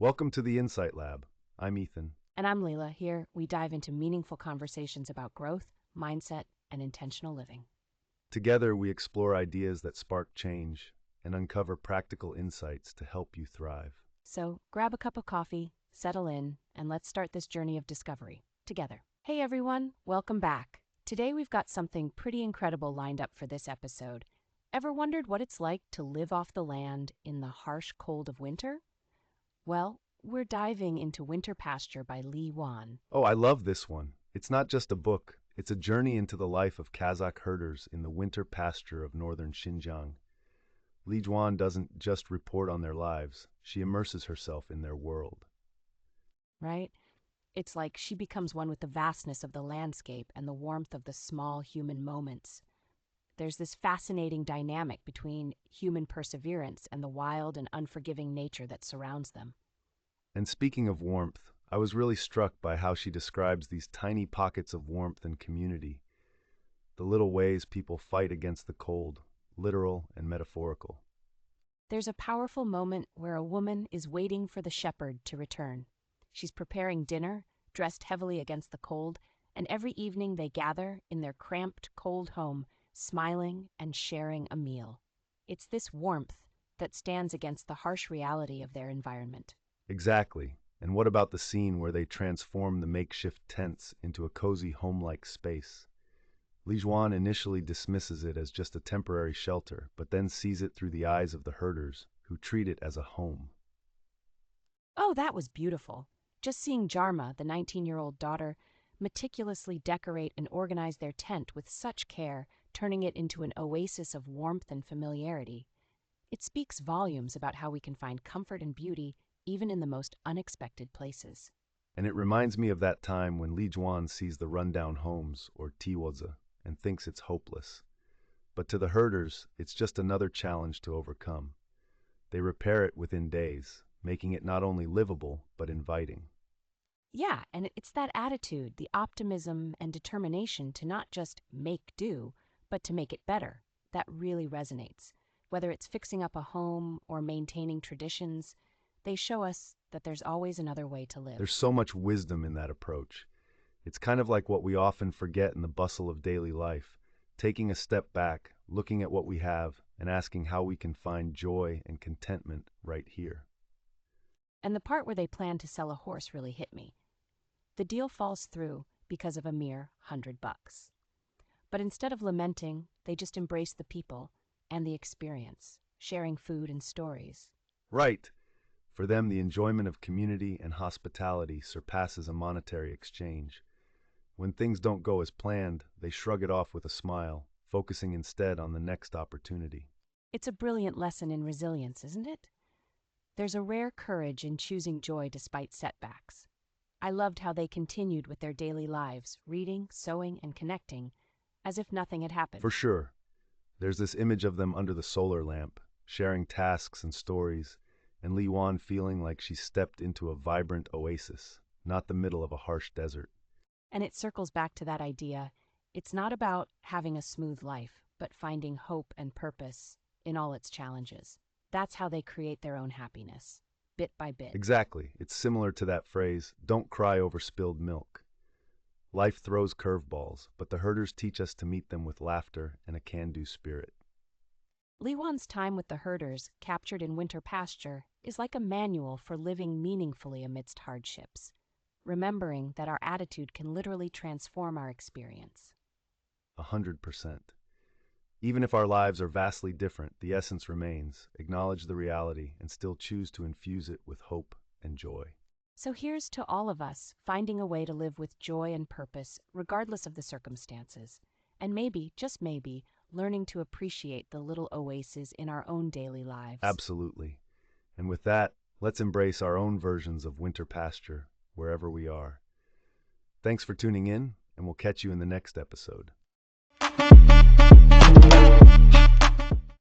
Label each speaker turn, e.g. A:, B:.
A: Welcome to the Insight Lab. I'm Ethan.
B: And I'm Leila. Here, we dive into meaningful conversations about growth, mindset, and intentional living.
A: Together, we explore ideas that spark change and uncover practical insights to help you thrive.
B: So grab a cup of coffee, settle in, and let's start this journey of discovery together. Hey everyone, welcome back. Today we've got something pretty incredible lined up for this episode. Ever wondered what it's like to live off the land in the harsh cold of winter? Well, we're diving into Winter Pasture by Li Juan.
A: Oh, I love this one. It's not just a book, it's a journey into the life of Kazakh herders in the winter pasture of northern Xinjiang. Li Juan doesn't just report on their lives, she immerses herself in their world.
B: Right? It's like she becomes one with the vastness of the landscape and the warmth of the small human moments. There's this fascinating dynamic between human perseverance and the wild and unforgiving nature that surrounds them.
A: And speaking of warmth, I was really struck by how she describes these tiny pockets of warmth and community, the little ways people fight against the cold, literal and metaphorical.
B: There's a powerful moment where a woman is waiting for the shepherd to return. She's preparing dinner, dressed heavily against the cold, and every evening they gather in their cramped, cold home, smiling and sharing a meal. It's this warmth that stands against the harsh reality of their environment.
A: Exactly. And what about the scene where they transform the makeshift tents into a cozy home-like space? Li Juan initially dismisses it as just a temporary shelter, but then sees it through the eyes of the herders, who treat it as a home.
B: Oh, that was beautiful. Just seeing Jarma, the 19-year-old daughter, meticulously decorate and organize their tent with such care, turning it into an oasis of warmth and familiarity. It speaks volumes about how we can find comfort and beauty even in the most unexpected places.
A: And it reminds me of that time when Li Juan sees the rundown homes, or tiwaza, and thinks it's hopeless. But to the herders, it's just another challenge to overcome. They repair it within days, making it not only livable, but inviting.
B: Yeah, and it's that attitude, the optimism and determination to not just make do, but to make it better, that really resonates. Whether it's fixing up a home or maintaining traditions, they show us that there's always another way to live.
A: There's so much wisdom in that approach. It's kind of like what we often forget in the bustle of daily life, taking a step back, looking at what we have, and asking how we can find joy and contentment right here.
B: And the part where they plan to sell a horse really hit me. The deal falls through because of a mere $100. But instead of lamenting, they just embrace the people and the experience, sharing food and stories.
A: Right. For them, the enjoyment of community and hospitality surpasses a monetary exchange. When things don't go as planned, they shrug it off with a smile, focusing instead on the next opportunity.
B: It's a brilliant lesson in resilience, isn't it? There's a rare courage in choosing joy despite setbacks. I loved how they continued with their daily lives, reading, sewing, and connecting, as if nothing had happened.
A: For sure. There's this image of them under the solar lamp, sharing tasks and stories, and Li Juan feeling like she stepped into a vibrant oasis, not the middle of a harsh desert.
B: And it circles back to that idea. It's not about having a smooth life, but finding hope and purpose in all its challenges. That's how they create their own happiness, bit by bit.
A: Exactly. It's similar to that phrase, don't cry over spilled milk. Life throws curveballs, but the herders teach us to meet them with laughter and a can-do spirit.
B: Li Juan's time with the herders, captured in Winter Pasture, is like a manual for living meaningfully amidst hardships, remembering that our attitude can literally transform our experience.
A: 100%. Even if our lives are vastly different, the essence remains. Acknowledge the reality and still choose to infuse it with hope and joy.
B: So here's to all of us, finding a way to live with joy and purpose, regardless of the circumstances. And maybe, just maybe, learning to appreciate the little oases in our own daily lives.
A: Absolutely. And with that, let's embrace our own versions of Winter Pasture, wherever we are. Thanks for tuning in, and we'll catch you in the next episode.